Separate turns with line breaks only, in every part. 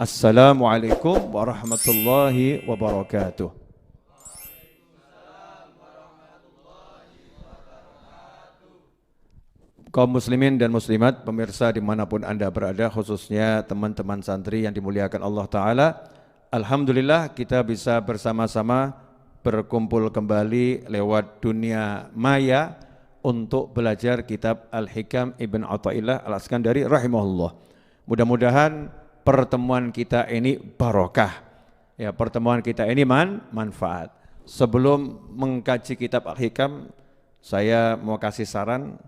Assalamualaikum warahmatullahi wabarakatuh. Kaum muslimin dan muslimat, pemirsa dimanapun Anda berada, khususnya teman-teman santri yang dimuliakan Allah Ta'ala, alhamdulillah kita bisa bersama-sama berkumpul kembali lewat dunia maya untuk belajar kitab Al-Hikam Ibn Athaillah Al-Askandari rahimahullah. Mudah-mudahan pertemuan kita ini barokah, ya, pertemuan kita ini manfaat. Sebelum mengkaji kitab Al-Hikam, saya mau kasih saran,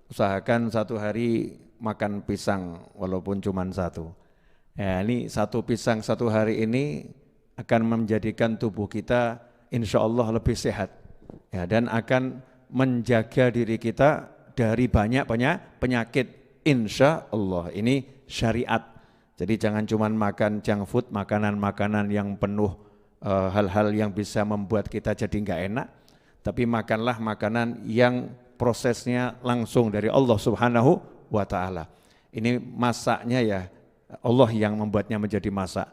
usahakan satu hari makan pisang walaupun cuma satu. Ya, ini satu pisang satu hari ini akan menjadikan tubuh kita insya Allah lebih sehat, ya, dan akan menjaga diri kita dari banyak penyakit insya Allah. Ini syariat. Jadi jangan cuma makan junk food, makanan-makanan yang penuh hal-hal yang bisa membuat kita jadi enggak enak, tapi makanlah makanan yang prosesnya langsung dari Allah Subhanahu wa Ta'ala. Ini masaknya ya Allah yang membuatnya menjadi masak,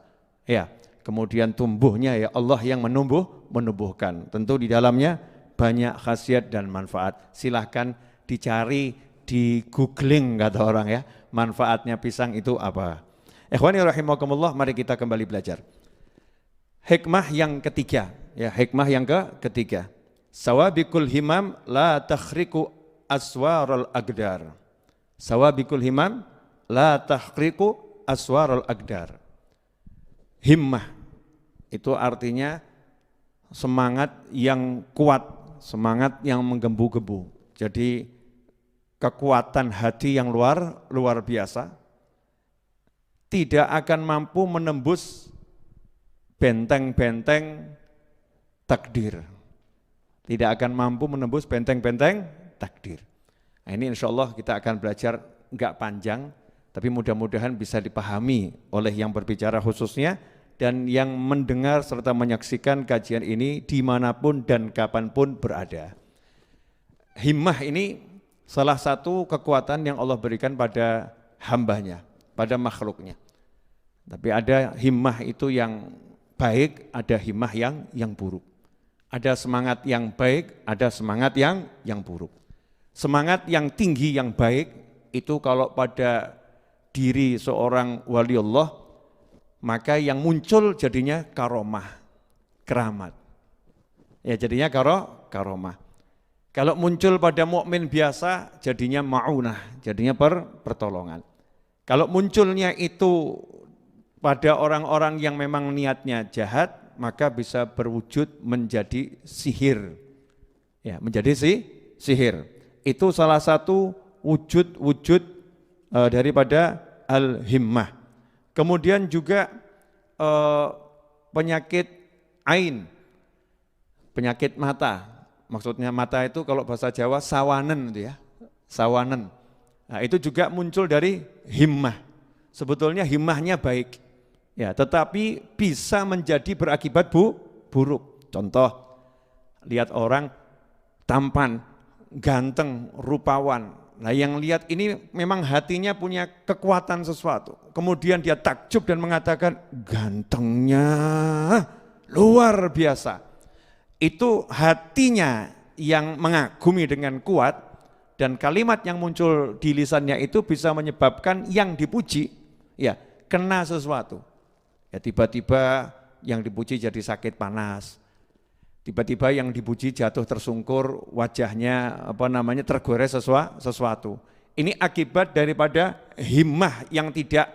ya. Kemudian tumbuhnya ya Allah yang menumbuhkan. Tentu di dalamnya banyak khasiat dan manfaat. Silahkan dicari, di googling kata orang ya, manfaatnya pisang itu apa. Ikhwani rahimakumullah, mari kita kembali belajar. Hikmah yang ketiga, ya, hikmah yang ketiga. Sawabikul himam la takhriku aswarul agdar. Sawabikul himam la takhriku aswarul agdar. Himmah itu artinya semangat yang kuat, semangat yang menggebu-gebu. Jadi kekuatan hati yang luar biasa tidak akan mampu menembus benteng-benteng takdir. Tidak akan mampu menembus benteng-benteng takdir. Nah, ini insya Allah kita akan belajar enggak panjang, tapi mudah-mudahan bisa dipahami oleh yang berbicara khususnya dan yang mendengar serta menyaksikan kajian ini dimanapun dan kapanpun berada. Himmah ini salah satu kekuatan yang Allah berikan pada hambanya, pada makhluknya. Tapi ada himmah itu yang baik, ada himmah yang buruk. Ada semangat yang baik, ada semangat yang buruk. Semangat yang tinggi yang baik itu kalau pada diri seorang wali Allah, maka yang muncul jadinya karomah, keramat. Ya, jadinya karomah. Kalau muncul pada mukmin biasa jadinya ma'unah, jadinya pertolongan. Kalau munculnya itu pada orang-orang yang memang niatnya jahat, maka bisa berwujud menjadi sihir. Ya, menjadi sihir. Itu salah satu wujud-wujud daripada al-himmah. Kemudian juga penyakit ain, penyakit mata. Maksudnya mata itu kalau bahasa Jawa sawanen itu ya, sawanen. Nah, itu juga muncul dari himmah. Sebetulnya himmahnya baik, ya, tetapi bisa menjadi berakibat buruk. Contoh, lihat orang tampan, ganteng, rupawan. Nah, yang lihat ini memang hatinya punya kekuatan sesuatu. Kemudian dia takjub dan mengatakan, gantengnya luar biasa. Itu hatinya yang mengagumi dengan kuat, dan kalimat yang muncul di lisannya itu bisa menyebabkan yang dipuji, ya, kena sesuatu. Ya, tiba-tiba yang dipuji jadi sakit panas. Tiba-tiba yang dipuji jatuh tersungkur, wajahnya tergores sesuatu. Ini akibat daripada himmah yang tidak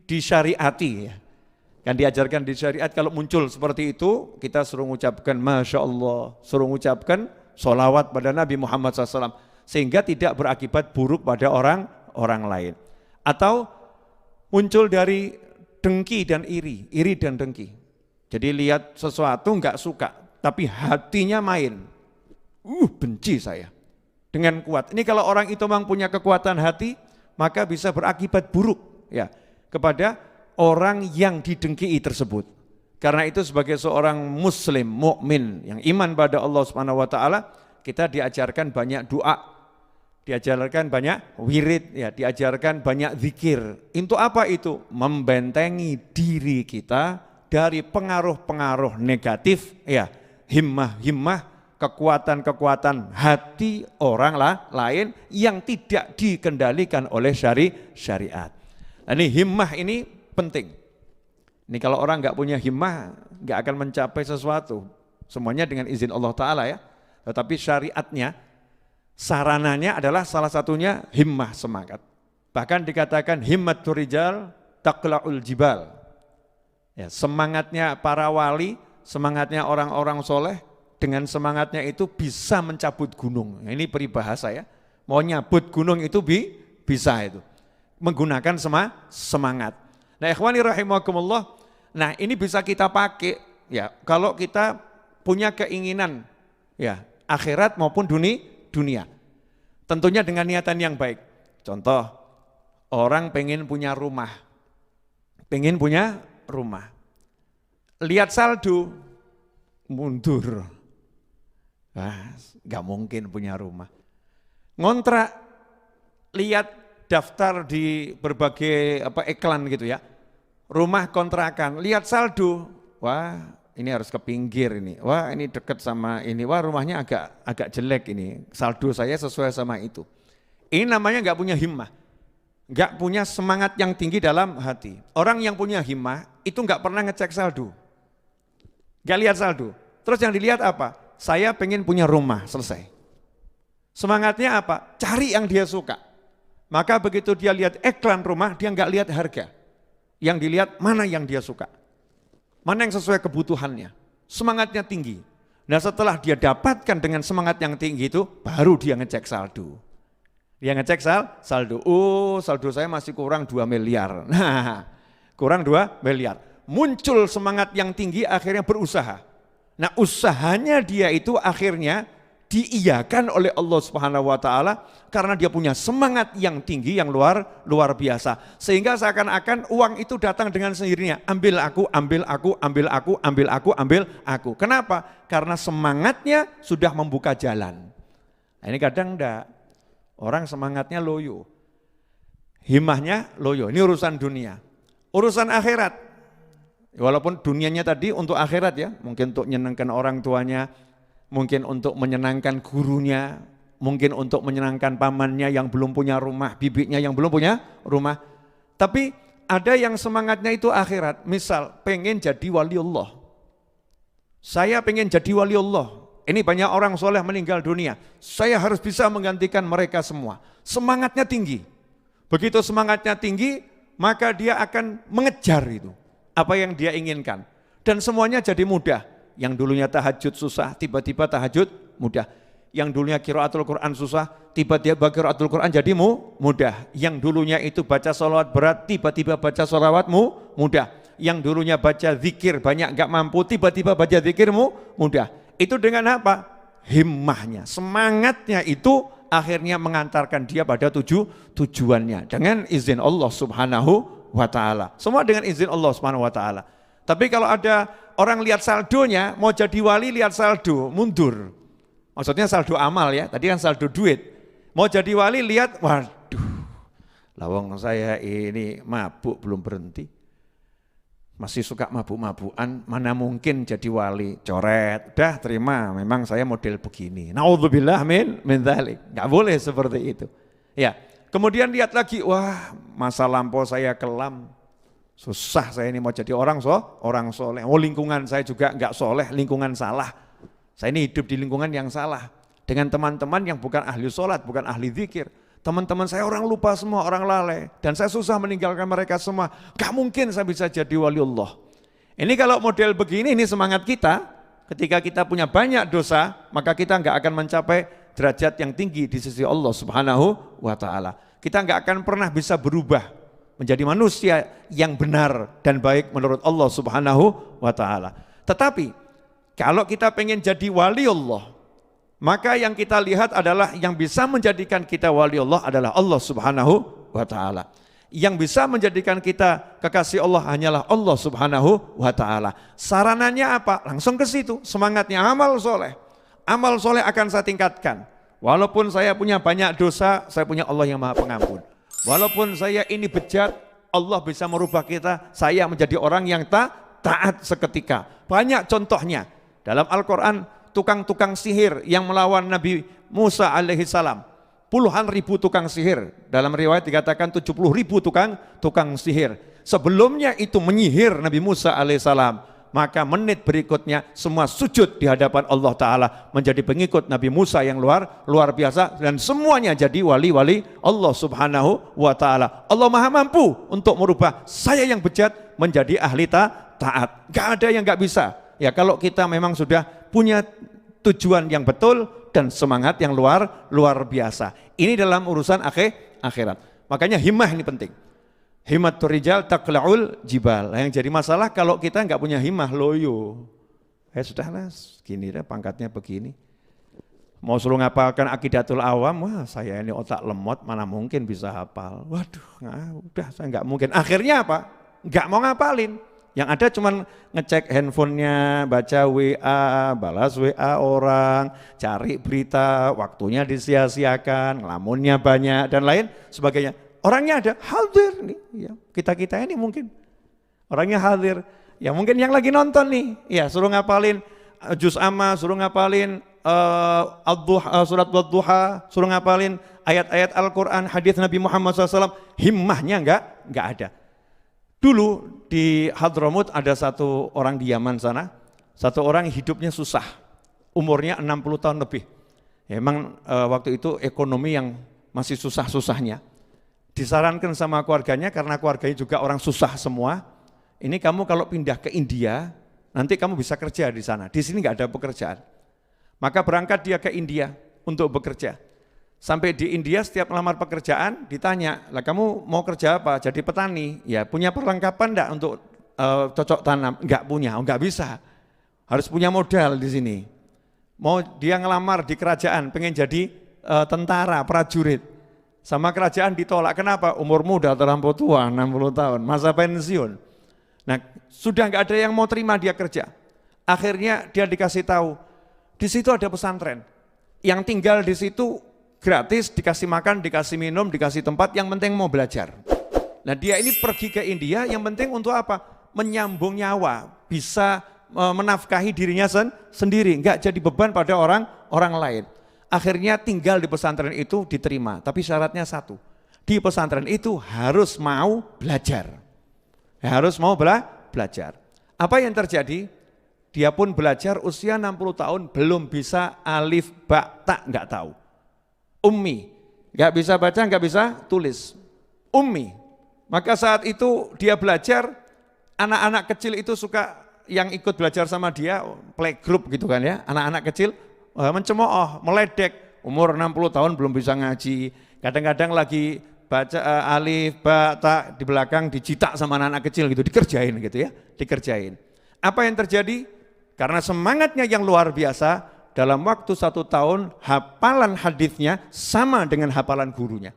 disyariati. Ya. Kan diajarkan di syariat kalau muncul seperti itu, kita suruh mengucapkan Masya Allah, suruh mengucapkan sholawat pada Nabi Muhammad SAW, sehingga tidak berakibat buruk pada orang lain. Atau muncul dari dengki dan iri dan dengki. Jadi lihat sesuatu enggak suka, tapi hatinya main. Benci saya dengan kuat. Ini kalau orang itu memang punya kekuatan hati, maka bisa berakibat buruk ya kepada orang yang didengki tersebut. Karena itu sebagai seorang muslim mukmin yang iman pada Allah Subhanahu wa taala, kita diajarkan banyak doa. diajarkan banyak wirid, ya, diajarkan banyak zikir. Untuk apa itu? Membentengi diri kita dari pengaruh-pengaruh negatif, ya, himmah-himmah, kekuatan-kekuatan hati orang lain yang tidak dikendalikan oleh syariat. Nah, ini himmah ini penting. Ini kalau orang nggak punya himmah, nggak akan mencapai sesuatu. Semuanya dengan izin Allah Ta'ala, ya. Tetapi syariatnya, sarananya adalah salah satunya himmah, semangat. Bahkan dikatakan himmatur rijal taqla'ul jibal. Ya, semangatnya para wali, semangatnya orang-orang soleh, dengan semangatnya itu bisa mencabut gunung. Ini peribahasa, ya. Mau nyabut gunung itu bisa itu. Menggunakan semangat. Nah, ikhwani rahimakumullah, nah ini bisa kita pakai, ya, kalau kita punya keinginan, ya, akhirat maupun dunia. Tentunya dengan niatan yang baik. Contoh, orang pengen punya rumah. Lihat saldo, mundur. Gak mungkin punya rumah. Ngontrak, lihat daftar di berbagai iklan gitu, ya. Rumah kontrakan, lihat saldo, wah ini harus ke pinggir ini, wah ini dekat sama ini, wah rumahnya agak jelek ini, saldo saya sesuai sama itu. Ini namanya gak punya himmah, gak punya semangat yang tinggi dalam hati. Orang yang punya himmah itu gak pernah ngecek saldo, gak lihat saldo. Terus yang dilihat apa? Saya pengen punya rumah, selesai. Semangatnya apa? Cari yang dia suka. Maka begitu dia lihat iklan rumah, dia nggak lihat harga. Yang dilihat mana yang dia suka. Mana yang sesuai kebutuhannya. Semangatnya tinggi. Nah, setelah dia dapatkan dengan semangat yang tinggi itu, baru dia ngecek saldo. Dia ngecek saldo. Oh, saldo saya masih kurang 2 miliar. Nah, kurang 2 miliar. Muncul semangat yang tinggi, akhirnya berusaha. Nah, usahanya dia itu akhirnya diiyakan oleh Allah Subhanahu wa Ta'ala karena dia punya semangat yang tinggi, yang luar biasa. Sehingga seakan-akan uang itu datang dengan sendirinya. Ambil aku. Kenapa? Karena semangatnya sudah membuka jalan. Nah, ini kadang enggak. Orang semangatnya loyo. Himmahnya loyo. Ini urusan dunia. Urusan akhirat. Walaupun dunianya tadi untuk akhirat, ya, mungkin untuk menyenangkan orang tuanya, mungkin untuk menyenangkan gurunya, mungkin untuk menyenangkan pamannya yang belum punya rumah, bibinya yang belum punya rumah. Tapi ada yang semangatnya itu akhirat, misal pengen jadi wali Allah. Saya pengen jadi wali Allah. Ini banyak orang soleh meninggal dunia. Saya harus bisa menggantikan mereka semua. Semangatnya tinggi. Begitu semangatnya tinggi, maka dia akan mengejar itu. Apa yang dia inginkan. Dan semuanya jadi mudah. Yang dulunya tahajud susah, tiba-tiba tahajud mudah. Yang dulunya qiraatul Quran susah, tiba-tiba qiraatul Quran jadi mudah. Yang dulunya itu baca sholawat berat, tiba-tiba baca sholawatmu mudah. Yang dulunya baca zikir banyak gak mampu, tiba-tiba baca zikirmu mudah. Itu dengan apa? Himmahnya, semangatnya itu akhirnya mengantarkan dia pada tujuannya. Dengan izin Allah Subhanahu wa Ta'ala. Semua dengan izin Allah Subhanahu wa Ta'ala. Tapi kalau ada orang lihat saldonya, mau jadi wali lihat saldo, mundur. Maksudnya saldo amal, ya, tadi kan saldo duit. Mau jadi wali lihat, waduh, lawang saya ini mabuk belum berhenti. Masih suka mabuk-mabukan, mana mungkin jadi wali, coret, dah terima, memang saya model begini. Naudzubillah min dzalik. Enggak boleh seperti itu. Ya. Kemudian lihat lagi, wah masa lampau saya kelam, susah saya ini mau jadi orang soleh. Oh, lingkungan saya juga enggak soleh, lingkungan salah. Saya ini hidup di lingkungan yang salah. Dengan teman-teman yang bukan ahli sholat, bukan ahli zikir. Teman-teman saya orang lupa semua, orang lalai. Dan saya susah meninggalkan mereka semua. Gak mungkin saya bisa jadi wali Allah. Ini kalau model begini, ini semangat kita. Ketika kita punya banyak dosa, maka kita enggak akan mencapai derajat yang tinggi di sisi Allah Subhanahu wa Ta'ala. Kita enggak akan pernah bisa berubah menjadi manusia yang benar dan baik menurut Allah Subhanahu wa Ta'ala. Tetapi kalau kita pengen jadi wali Allah, maka yang kita lihat adalah yang bisa menjadikan kita wali Allah adalah Allah Subhanahu wa Ta'ala. Yang bisa menjadikan kita kekasih Allah hanyalah Allah Subhanahu wa Ta'ala. Sarananya apa? Langsung ke situ, semangatnya amal soleh. Amal soleh akan saya tingkatkan. Walaupun saya punya banyak dosa, saya punya Allah yang Maha Pengampun. Walaupun saya ini bejat, Allah bisa merubah kita, saya menjadi orang yang taat seketika. Banyak contohnya. Dalam Al-Quran, tukang-tukang sihir yang melawan Nabi Musa alaihi salam. Puluhan ribu tukang sihir. Dalam riwayat dikatakan 70 ribu tukang sihir. Sebelumnya itu menyihir Nabi Musa alaihissalam, maka menit berikutnya semua sujud di hadapan Allah Ta'ala menjadi pengikut Nabi Musa yang luar biasa, dan semuanya jadi wali-wali Allah Subhanahu wa Ta'ala. Allah Maha mampu untuk merubah saya yang bejat menjadi ahli taat. Gak ada yang gak bisa. Ya kalau kita memang sudah punya tujuan yang betul dan semangat yang luar biasa. Ini dalam urusan akhirat. Makanya himmah ini penting. Himmatur rijal taqla'ul jibal. Yang jadi masalah kalau kita nggak punya himmah, loyo. Sudahlah, gini deh pangkatnya begini. Mau suruh ngapalkan Aqidatul Awam, wah saya ini otak lemot, mana mungkin bisa hafal. Waduh, udah saya nggak mungkin. Akhirnya apa? Nggak mau ngapalin. Yang ada cuman ngecek handphonenya, baca WA, balas WA orang, cari berita, waktunya disia-siakan, ngelamunnya banyak dan lain sebagainya. Orangnya ada, hadir nih, ya, kita ini mungkin orangnya hadir. Ya mungkin yang lagi nonton nih, ya suruh ngapalin juz amma, suruh ngapalin surat Wadduha, suruh ngapalin ayat-ayat Al-Quran, hadis Nabi Muhammad SAW, himmahnya enggak ada. Dulu di Hadramut ada satu orang di Yaman sana, satu orang hidupnya susah, umurnya 60 tahun lebih. Ya, emang waktu itu ekonomi yang masih susah-susahnya. Disarankan sama keluarganya, karena keluarganya juga orang susah semua, ini kamu kalau pindah ke India, nanti kamu bisa kerja di sana, di sini nggak ada pekerjaan. Maka berangkat dia ke India untuk bekerja. Sampai di India setiap melamar pekerjaan ditanya, lah kamu mau kerja apa? Jadi petani, ya punya perlengkapan enggak untuk cocok tanam? Enggak punya, enggak bisa. Harus punya modal di sini. Mau dia ngelamar di kerajaan, pengen jadi tentara, prajurit. Sama kerajaan ditolak, kenapa? Umur muda terlampau tua, 60 tahun, masa pensiun. Nah sudah nggak ada yang mau terima dia kerja. Akhirnya dia dikasih tahu, di situ ada pesantren. Yang tinggal di situ gratis, dikasih makan, dikasih minum, dikasih tempat, yang penting mau belajar. Nah dia ini pergi ke India, yang penting untuk apa? Menyambung nyawa, bisa menafkahi dirinya sendiri, nggak jadi beban pada orang lain. Akhirnya tinggal di pesantren itu diterima, tapi syaratnya satu, di pesantren itu harus mau belajar. Harus mau belajar. Apa yang terjadi? Dia pun belajar usia 60 tahun, belum bisa alif, ba, ta, nggak tahu. Ummi, nggak bisa baca, nggak bisa tulis. Ummi. Maka saat itu dia belajar, anak-anak kecil itu suka yang ikut belajar sama dia, playgroup gitu kan ya, anak-anak kecil, mencemooh, meledek, umur 60 tahun belum bisa ngaji, kadang-kadang lagi baca alif, ba, ta, di belakang dicitak sama anak-anak kecil gitu, dikerjain gitu ya, dikerjain. Apa yang terjadi? Karena semangatnya yang luar biasa, dalam waktu 1 tahun hafalan hadisnya sama dengan hafalan gurunya.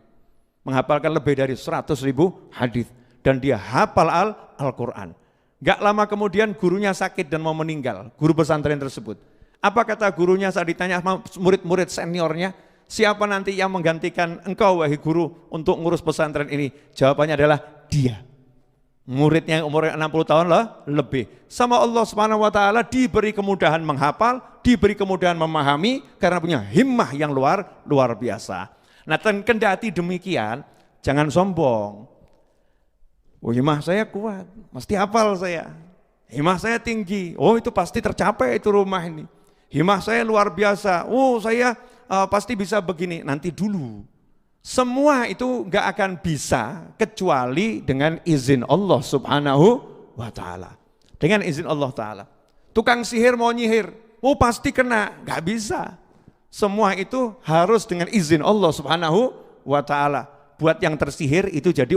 Menghafalkan lebih dari 100.000 hadis dan dia hafal Al-Quran. Gak lama kemudian gurunya sakit dan mau meninggal, guru pesantren tersebut. Apa kata gurunya saat ditanya sama murid-murid seniornya, siapa nanti yang menggantikan engkau wahai guru untuk ngurus pesantren ini? Jawabannya adalah dia. Muridnya yang umurnya 60 tahun lebih. Sama Allah Subhanahu wa Ta'ala diberi kemudahan menghafal, diberi kemudahan memahami karena punya himmah yang luar biasa. Nah, kendati demikian, jangan sombong. Oh, himmah saya kuat, mesti hafal saya. Himmah saya tinggi, oh itu pasti tercapai itu rumah ini. Himmah saya luar biasa, oh saya pasti bisa begini, nanti dulu. Semua itu gak akan bisa kecuali dengan izin Allah Subhanahu wa Ta'ala. Dengan izin Allah Ta'ala. Tukang sihir mau nyihir, oh pasti kena, gak bisa. Semua itu harus dengan izin Allah Subhanahu wa Ta'ala. Buat yang tersihir itu jadi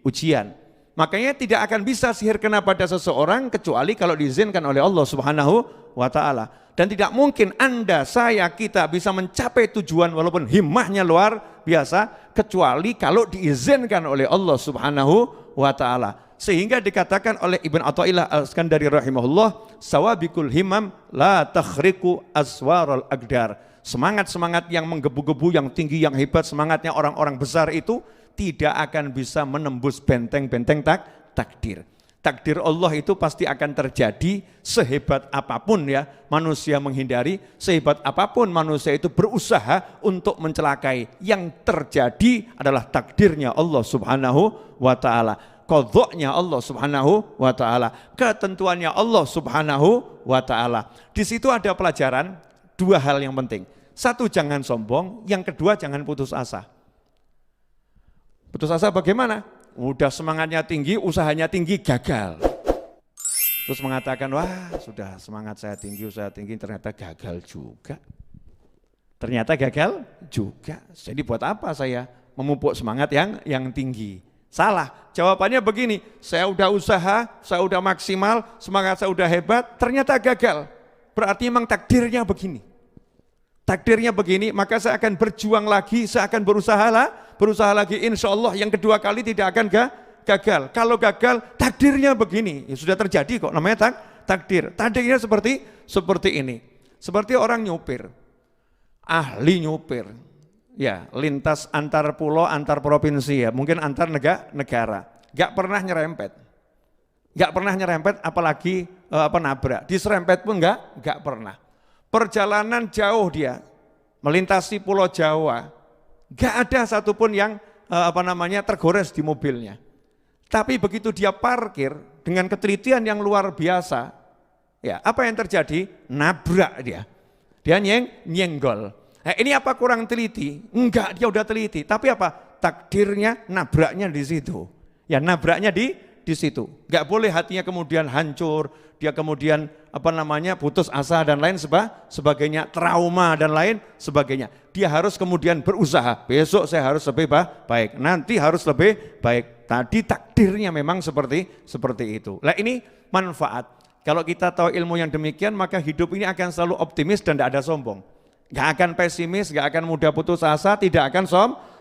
ujian. Makanya tidak akan bisa sihir kena pada seseorang kecuali kalau diizinkan oleh Allah Subhanahu wa Ta'ala. Dan tidak mungkin Anda, saya, kita bisa mencapai tujuan walaupun himmahnya luar biasa kecuali kalau diizinkan oleh Allah Subhanahu wa Ta'ala. Sehingga dikatakan oleh Ibn Athaillah Al-Iskandari rahimahullah, sawabikul himam la takhriku aswarul agdar. Semangat-semangat yang menggebu-gebu, yang tinggi, yang hebat, semangatnya orang-orang besar itu tidak akan bisa menembus benteng-benteng takdir. Takdir Allah itu pasti akan terjadi sehebat apapun ya manusia menghindari, sehebat apapun manusia itu berusaha untuk mencelakai. Yang terjadi adalah takdirnya Allah Subhanahu wa ta'ala, qadha'nya Allah Subhanahu wa ta'ala, ketentuannya Allah Subhanahu wa ta'ala. Di situ ada pelajaran dua hal yang penting. Satu, jangan sombong, yang kedua jangan putus asa. Putus asa bagaimana? Udah semangatnya tinggi, usahanya tinggi, gagal. Terus mengatakan, wah sudah semangat saya tinggi, usaha tinggi, ternyata gagal juga. Ternyata gagal juga. Jadi buat apa saya memupuk semangat yang tinggi? Salah, jawabannya begini, saya udah usaha, saya udah maksimal, semangat saya udah hebat, ternyata gagal. Berarti memang takdirnya begini. Takdirnya begini, maka saya akan berjuang lagi, saya akan berusaha lagi, insya Allah yang kedua kali tidak akan gagal. Kalau gagal, takdirnya begini, ya sudah terjadi kok, namanya takdir. Takdirnya seperti ini, seperti orang nyupir, ahli nyupir, ya lintas antar pulau, antar provinsi ya, mungkin antar negara, gak pernah nyerempet, apalagi nabrak, diserempet pun gak pernah. Perjalanan jauh dia, melintasi pulau Jawa, gak ada satupun yang tergores di mobilnya. Tapi begitu dia parkir dengan ketelitian yang luar biasa, ya apa yang terjadi? Nabrak dia nyenggol. Nah, ini apa kurang teliti? Enggak, dia udah teliti. Tapi apa? Takdirnya nabraknya di situ. Ya nabraknya di situ. Enggak boleh hatinya kemudian hancur, dia kemudian putus asa dan lain sebagainya, trauma dan lain sebagainya. Dia harus kemudian berusaha, besok saya harus lebih baik, nanti harus lebih baik. Tadi takdirnya memang seperti itu. Nah ini manfaat. Kalau kita tahu ilmu yang demikian, maka hidup ini akan selalu optimis dan tidak ada sombong. Gak akan pesimis, gak akan mudah putus asa, tidak akan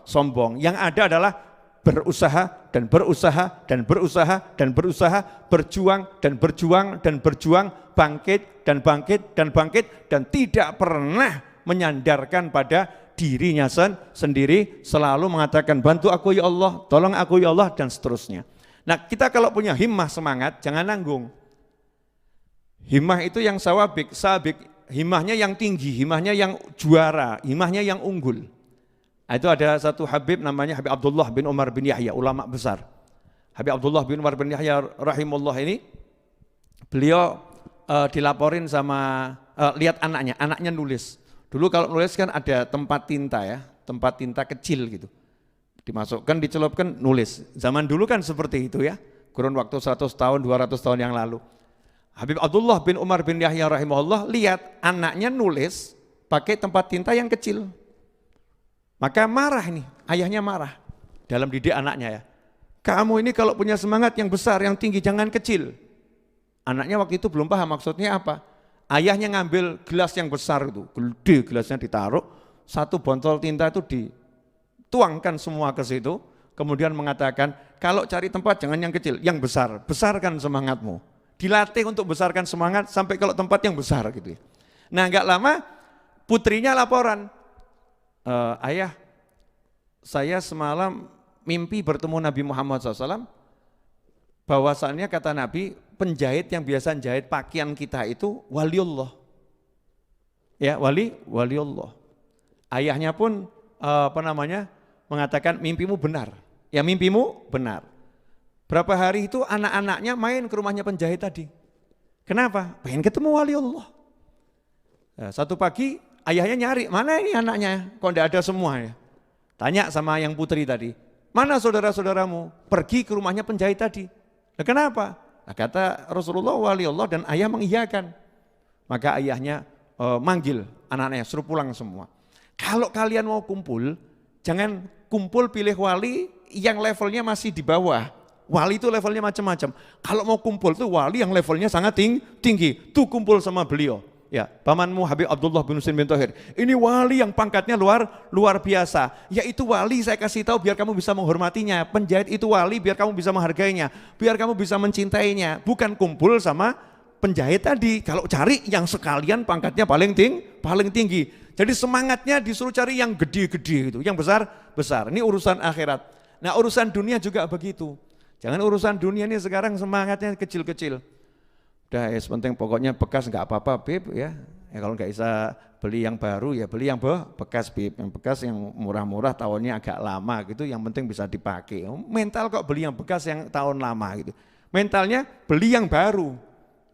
sombong. Yang ada adalah berusaha dan berusaha dan berusaha dan berusaha, berjuang dan berjuang dan berjuang, bangkit dan bangkit dan bangkit, dan tidak pernah menyandarkan pada dirinya sendiri, selalu mengatakan bantu aku ya Allah, tolong aku ya Allah, dan seterusnya. Nah kita kalau punya himmah semangat, jangan nanggung. Himmah itu yang sabik, himmahnya yang tinggi, himmahnya yang juara, himmahnya yang unggul. Itu ada satu Habib namanya Habib Abdullah bin Umar bin Yahya, ulama besar. Habib Abdullah bin Umar bin Yahya rahimahullah ini, beliau dilaporin sama, lihat anaknya nulis. Dulu kalau nulis kan ada tempat tinta ya, tempat tinta kecil gitu. Dimasukkan, dicelupkan, nulis. Zaman dulu kan seperti itu ya, kurun waktu 100 tahun, 200 tahun yang lalu. Habib Abdullah bin Umar bin Yahya rahimahullah lihat anaknya nulis pakai tempat tinta yang kecil. Maka marah nih, ayahnya marah dalam didik anaknya ya. Kamu ini kalau punya semangat yang besar, yang tinggi, jangan kecil. Anaknya waktu itu belum paham maksudnya apa. Ayahnya ngambil gelas yang besar itu, gede gelasnya ditaruh, satu botol tinta itu dituangkan semua ke situ, kemudian mengatakan, kalau cari tempat jangan yang kecil, yang besar, besarkan semangatmu. Dilatih untuk besarkan semangat sampai kalau tempat yang besar gitu ya. Nah enggak lama putrinya laporan, ayah, saya semalam mimpi bertemu Nabi Muhammad SAW, bahwasannya kata Nabi, penjahit yang biasa jahit pakaian kita itu waliullah. Ya, waliullah. Ayahnya pun mengatakan mimpimu benar. Ya mimpimu benar. Berapa hari itu anak-anaknya main ke rumahnya penjahit tadi. Kenapa? Pengen ketemu waliullah. Nah, satu pagi ayahnya nyari, mana ini anaknya? Kok tidak ada semua ya? Tanya sama yang putri tadi, mana saudara-saudaramu? Pergi ke rumahnya penjahit tadi. Nah, kenapa? Nah, kata Rasulullah waliullah, dan ayah mengiyakan. Maka ayahnya manggil anak-anaknya, suruh pulang semua. Kalau kalian mau kumpul, jangan kumpul pilih wali yang levelnya masih di bawah. Wali itu levelnya macam-macam. Kalau mau kumpul tuh wali yang levelnya sangat tinggi, tuh kumpul sama beliau. Ya, pamanmu Habib Abdullah bin Husain bin Thohir. Ini wali yang pangkatnya luar biasa. Yaitu wali, saya kasih tahu biar kamu bisa menghormatinya. Penjahit itu wali biar kamu bisa menghargainya, biar kamu bisa mencintainya. Bukan kumpul sama penjahit tadi, kalau cari yang sekalian pangkatnya paling tinggi. Jadi semangatnya disuruh cari yang gede-gede itu, yang besar-besar. Ini urusan akhirat. Nah urusan dunia juga begitu. Jangan urusan dunia ini sekarang semangatnya kecil-kecil. Udah ya penting pokoknya bekas nggak apa-apa Bib ya. Kalau nggak bisa beli yang baru ya beli yang bekas Bib. Yang bekas yang murah-murah tahunnya agak lama gitu, yang penting bisa dipakai. Mental kok beli yang bekas yang tahun lama gitu. Mentalnya beli yang baru.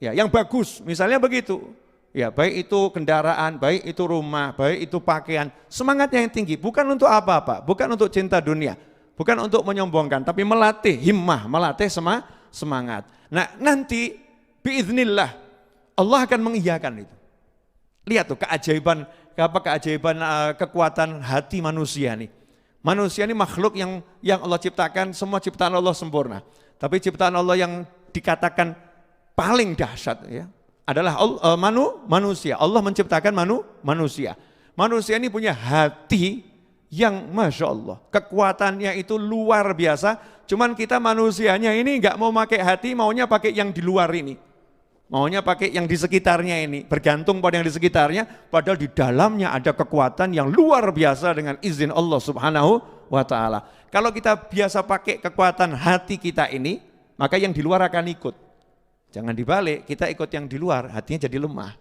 Ya, yang bagus, misalnya begitu. Ya, baik itu kendaraan, baik itu rumah, baik itu pakaian. Semangatnya yang tinggi, bukan untuk apa-apa, bukan untuk cinta dunia, bukan untuk menyombongkan, tapi melatih himmah, melatih semangat. Nah, nanti biiznillah Allah akan mengiyakan itu. Lihat tuh keajaiban kekuatan hati manusia nih. Manusia ini makhluk yang Allah ciptakan, semua ciptaan Allah sempurna. Tapi ciptaan Allah yang dikatakan paling dahsyat ya adalah manusia. Allah menciptakan manusia. Manusia ini punya hati yang Masya Allah, kekuatannya itu luar biasa. Cuman kita manusianya ini nggak mau pakai hati, maunya pakai yang di luar ini. Maunya pakai yang di sekitarnya ini, bergantung pada yang di sekitarnya, padahal di dalamnya ada kekuatan yang luar biasa dengan izin Allah Subhanahu wa ta'ala. Kalau kita biasa pakai kekuatan hati kita ini, maka yang di luar akan ikut. Jangan dibalik, kita ikut yang di luar, hatinya jadi lemah.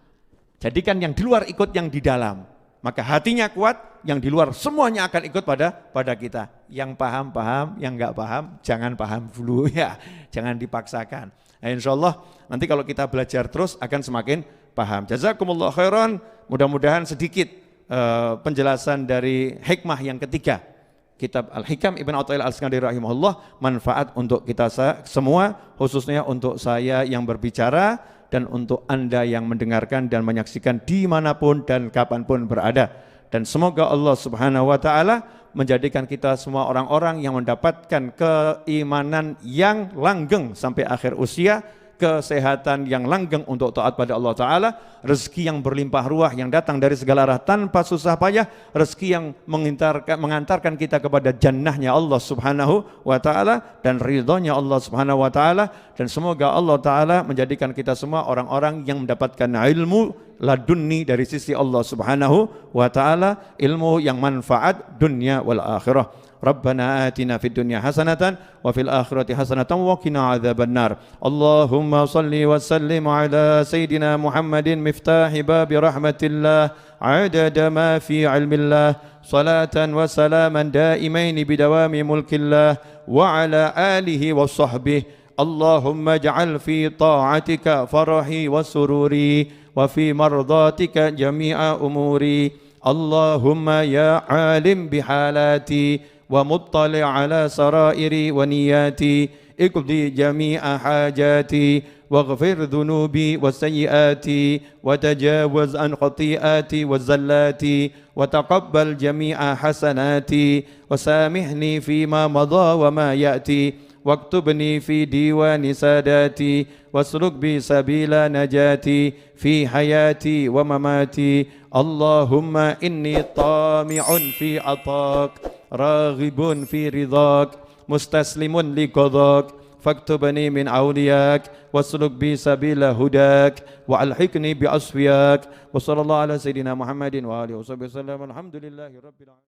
Jadikan yang di luar ikut yang di dalam. Maka hatinya kuat, yang di luar semuanya akan ikut pada kita. Yang paham, yang enggak paham, jangan paham dulu ya. Jangan dipaksakan. Nah, insya Allah nanti kalau kita belajar terus akan semakin paham. Jazakumullah khairan, mudah-mudahan sedikit penjelasan dari hikmah yang ketiga. Kitab Al-Hikam Ibn Athaillah Al-Iskandari rahimahullah, manfaat untuk kita semua, khususnya untuk saya yang berbicara dan untuk Anda yang mendengarkan dan menyaksikan dimanapun dan kapanpun berada. Dan semoga Allah Subhanahu wa ta'ala menjadikan kita semua orang-orang yang mendapatkan keimanan yang langgeng sampai akhir usia, kesehatan yang langgeng untuk taat pada Allah Ta'ala, rezeki yang berlimpah ruah yang datang dari segala arah tanpa susah payah, rezeki yang mengantarkan kita kepada jannahnya Allah Subhanahu wa Ta'ala dan ridhonya Allah Subhanahu wa Ta'ala. Dan semoga Allah Ta'ala menjadikan kita semua orang-orang yang mendapatkan ilmu ladunni dari sisi Allah Subhanahu wa Ta'ala, ilmu yang manfaat dunia wal akhirah. ربنا آتنا في الدنيا حسنة وفي الآخرة حسنة وقنا عذاب النار اللهم صل وسلم على سيدنا محمد مفتاح باب رحمة الله عدد ما في علم الله صلاة وسلاما دائمين بدوام ملك الله وعلى آله وصحبه اللهم اجعل في طاعتك فرحي وسروري وفي مرضاتك جميع أموري اللهم يا عالم بحالاتي ومطلع على سرائري ونياتي اقضي جميع حاجاتي واغفر ذنوبي وسيئاتي وتجاوز عن خطيئاتي وزلاتي وتقبل جميع حسناتي وسامحني فيما مضى وما يأتي واكتبني في ديوان ساداتي واسلك بي سبيل نجاتي في حياتي ومماتي اللهم إني طامع في عطاك راغب في رضاك مستسلم لقضاك فاكتبني من أولياك واسلك بي سبيل هداك وألحقني بأصفياك وصلى الله على سيدنا محمد وآله وصحبه وسلم الحمد لله رب العالمين.